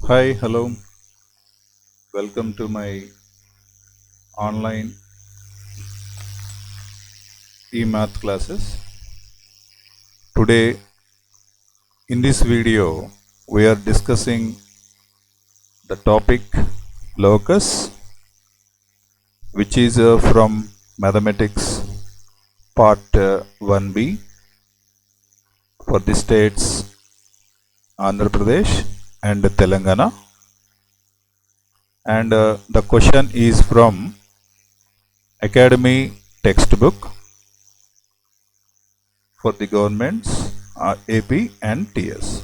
Hi, hello. Welcome to my online e-math classes. Today in this video we are discussing the topic locus, which is from mathematics part 1b for the states Andhra Pradesh and Telangana, and the question is from Academy textbook for the governments AP and TS.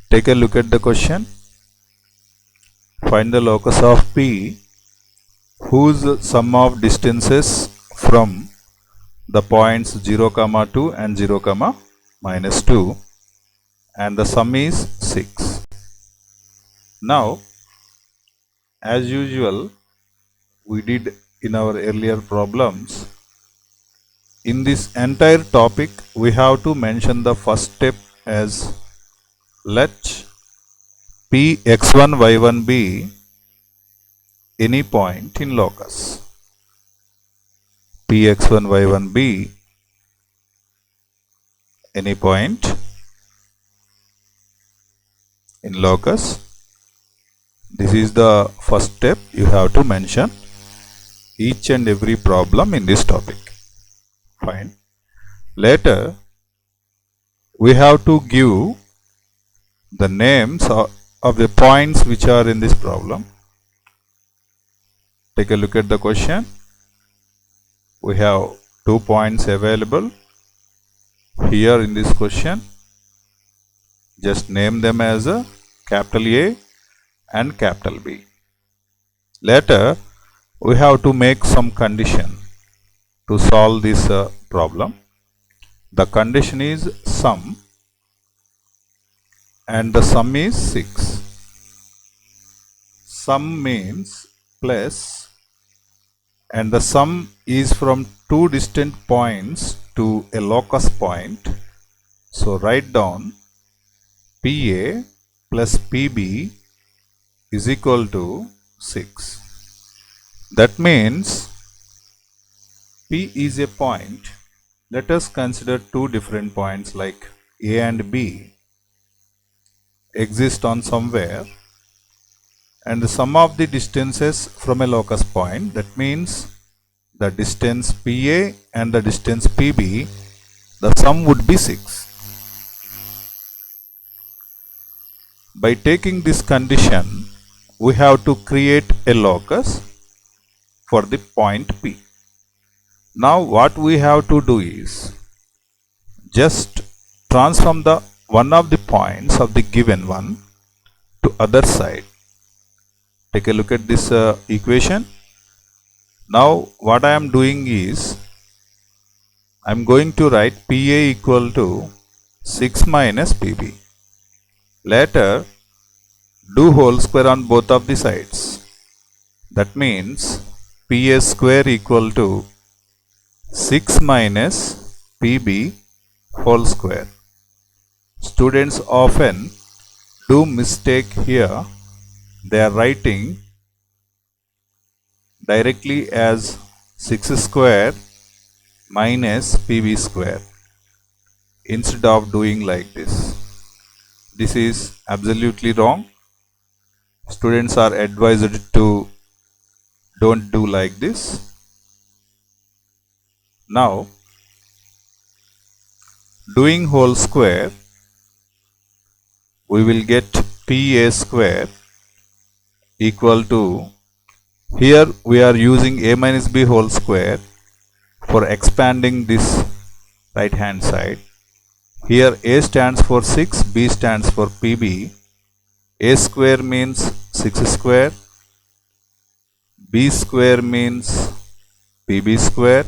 Take a look at the question. Find the locus of P whose sum of distances from the points 0, 2 and 0, -2, and the sum is 6. Now, as usual, we did in our earlier problems, in this entire topic we have to mention the first step as let P x1 y1 be any point in locus. P x1 y1 be any point in locus. This is the first step. You have to mention each and every problem in this topic. Fine. Later, we have to give the names of the points which are in this problem. Take a look at the question. We have 2 points available here in this question. Just name them as a capital A and capital B. Later, we have to make some condition to solve this problem. The condition is sum, and the sum is 6. Sum means plus, and the sum is from two distant points to a locus point. So write down PA plus PB is equal to 6. That means P is a point. Let us consider two different points like A and B exist on somewhere, and the sum of the distances from a locus point, that means the distance PA and the distance PB, the sum would be 6. By taking this condition, we have to create a locus for the point P. Now what we have to do is just transform the one of the points of the given one to other side. Take a look at this equation. Now what I am doing is I am going to write PA equal to 6 minus PB. Later, do whole square on both of the sides. That means PA square equal to 6 minus PB whole square. Students often do mistake here. They are writing directly as 6 square minus PB square instead of doing like this. This is absolutely wrong. Students are advised to don't do like this. Now, doing whole square, we will get PA square equal to, here we are using A minus B whole square for expanding this right hand side. Here A stands for 6, B stands for PB. A square means 6 square, B square means PB square,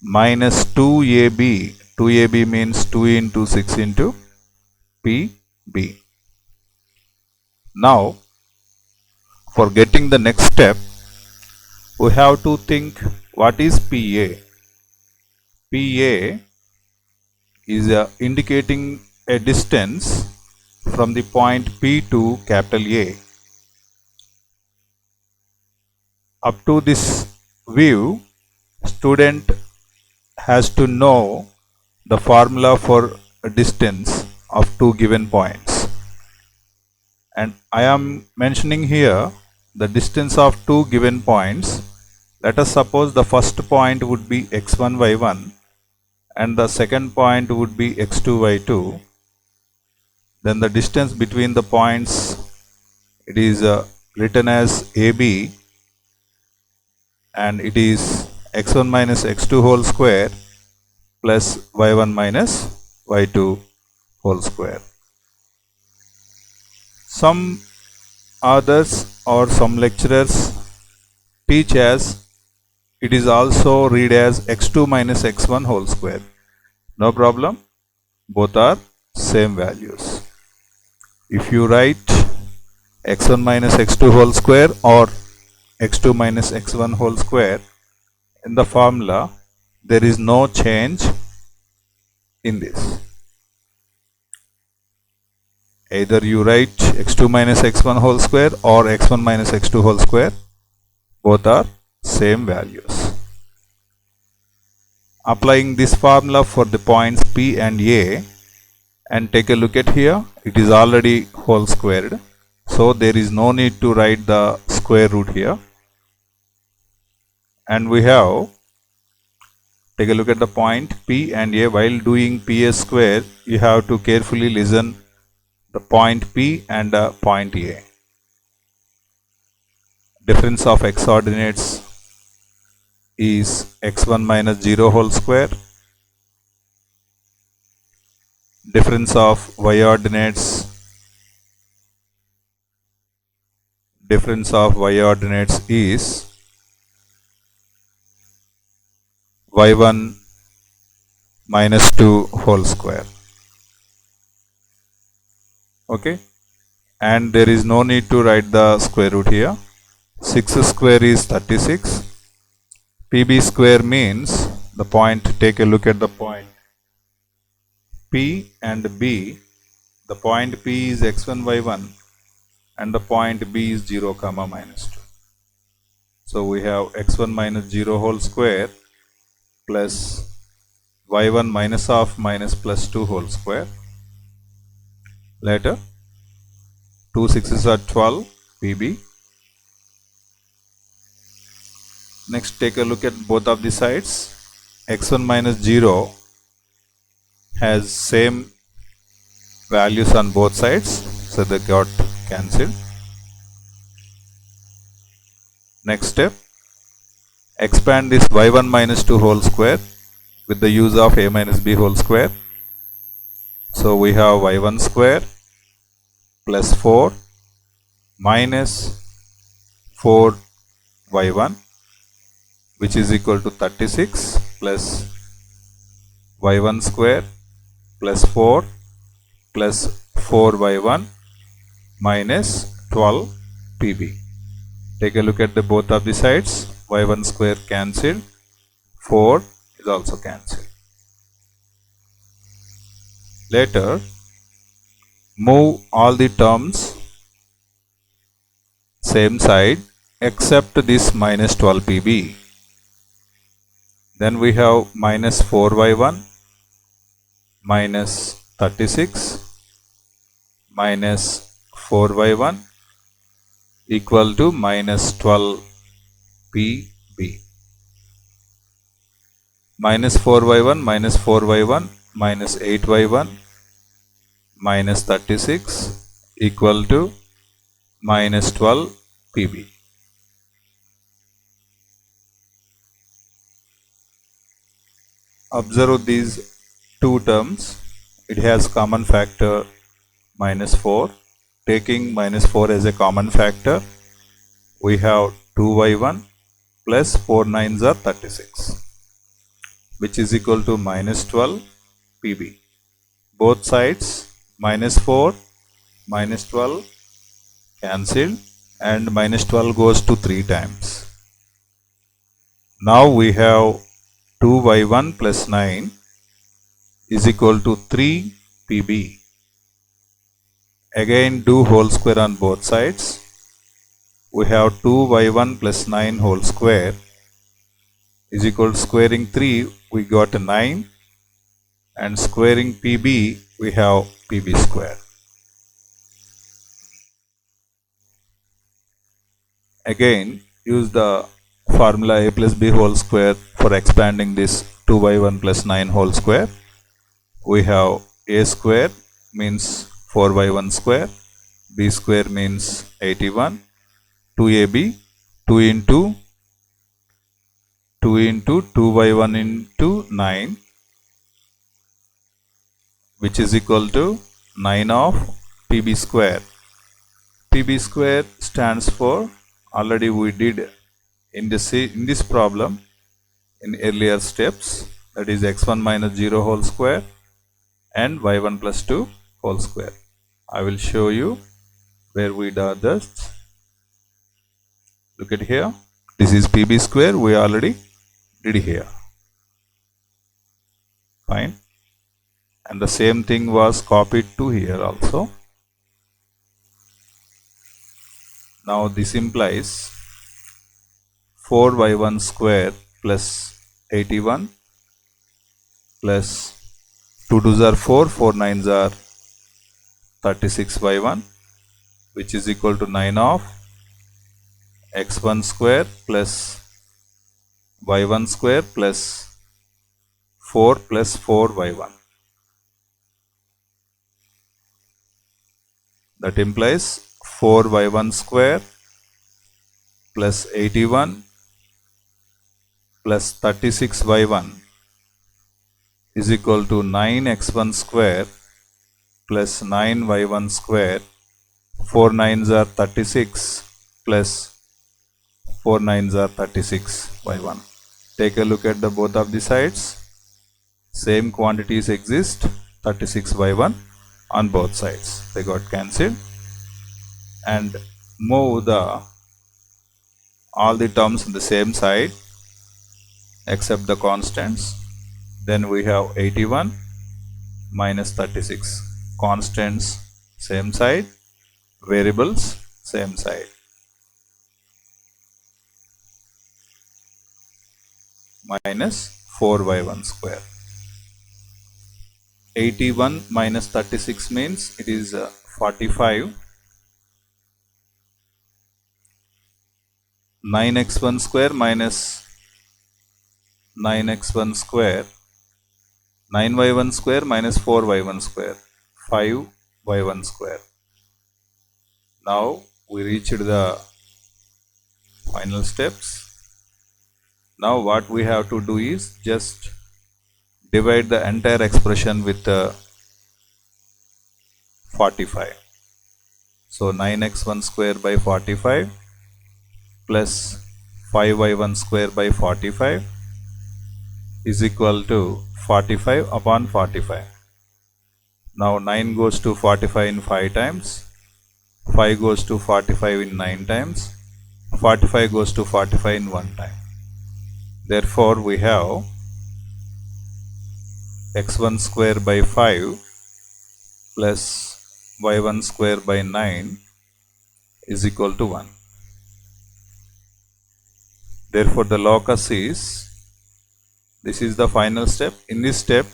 minus 2AB. 2AB means 2 into 6 into PB. Now, for getting the next step, we have to think what is PA. PA is indicating a distance from the point P to capital A. Up to this view, student has to know the formula for a distance of two given points. And I am mentioning here the distance of two given points. Let us suppose the first point would be x1, y1 and the second point would be x2, y2. Then the distance between the points, it is written as AB, and it is x1 minus x2 whole square plus y1 minus y2 whole square. Some others or some lecturers teach as it is also read as x2 minus x1 whole square. No problem, both are same values. If you write x1 minus x2 whole square or x2 minus x1 whole square in the formula, there is no change in this. Either you write x2 minus x1 whole square or x1 minus x2 whole square, both are same values. Applying this formula for the points P and A, and take a look at here, it is already whole squared, so there is no need to write the square root here. And we have, take a look at the point P and A. While doing PS square, you have to carefully listen the point P and point A. Difference of x ordinates is x1 minus 0 whole square. Difference of y ordinates is y1 minus 2 whole square. Okay, and there is no need to write the square root here. 6 square is 36. PB square means the point, take a look at the point P and B. The point P is x1, y1 and the point B is 0, minus 2. So we have x1 minus 0 whole square plus y1 minus of minus plus 2 whole square. Later, 2 6s are 12, PB. Next, take a look at both of the sides. x1 minus 0 has same values on both sides, so they got cancelled. Next step, expand this y1 minus 2 whole square with the use of a minus b whole square. So we have y1 square plus 4 minus 4y1, which is equal to 36, plus y1 square plus 4 plus 4y1 minus 12 pb. Take a look at the both of the sides. Y1 square cancelled, 4 is also cancelled. Later, move all the terms same side except this minus 12 pb. Then we have minus 4y1 minus 36 minus 4y1 equal to minus 12 pb. Minus 4y1 minus 4y1 minus 8y1 minus 36 equal to minus 12 pb. Observe these two terms. It has common factor minus 4. Taking minus 4 as a common factor, we have 2y1 plus 4 9s are 36, which is equal to minus 12 pb. Both sides minus 4 minus 12 cancelled, and minus 12 goes to 3 times. Now we have 2y1 plus 9 is equal to 3 pb. again do whole square on both sides. We have 2y1 plus 9 whole square is equal to squaring 3, we got 9, and squaring pb, we have pb square. Again, use the formula a plus b whole square for expanding this 2y1 plus 9 whole square. We have a square means 4y1 square, b square means 81, 2ab, 2 into 2y1 into 9, which is equal to 9 of pb square. pb square stands for, already we did in this problem in earlier steps, that is x1 minus 0 whole square and y1 plus 2 whole square. I will show you where we do this. Look at here. This is pb square, we already did here. Fine. And the same thing was copied to here also. Now this implies 4y1 square plus 81 plus 2 2s are 4, 4 9s are 36y1, which is equal to 9 of x1 square plus y1 square plus 4 plus 4y1. That implies 4y1 square plus 81 plus 36y1 is equal to 9x1 square plus 9y1 square. 4 9s are 36 plus 4 9s are 36y1. Take a look at the both of the sides. Same quantities exist, 36y1 on both sides. They got cancelled. And move all the terms on the same side except the constants. Then we have 81 minus 36. Constants same side, variables same side. Minus 4y1 square. 81 minus 36 means it is 45. 9x1 square minus 9x1 square, 9y1 square minus 4y1 square, 5y1 square. Now we reached the final steps. Now what we have to do is just divide the entire expression with 45. So 9x1 square by 45 plus 5y1 square by 45 is equal to 45 upon 45. Now 9 goes to 45 in 5 times, 5 goes to 45 in 9 times, 45 goes to 45 in 1 time. Therefore we have x1 square by 5 plus y1 square by 9 is equal to 1. Therefore the locus is, this is the final step. In this step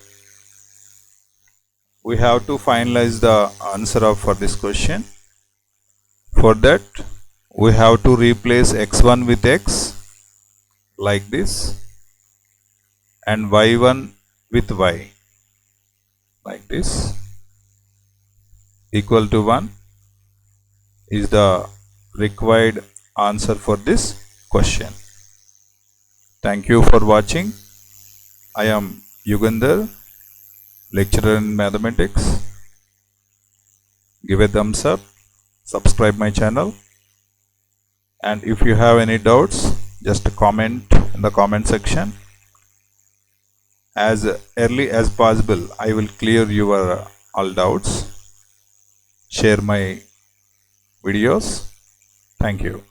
we have to finalize the answer for this question. For that we have to replace x1 with x like this and y1 with y like this. Equal to 1 is the required answer for this question. Thank you for watching. I am Yugandhar, lecturer in mathematics. Give a thumbs up, subscribe my channel, and if you have any doubts, just comment in the comment section. As early as possible, I will clear your all doubts. Share my videos. Thank you.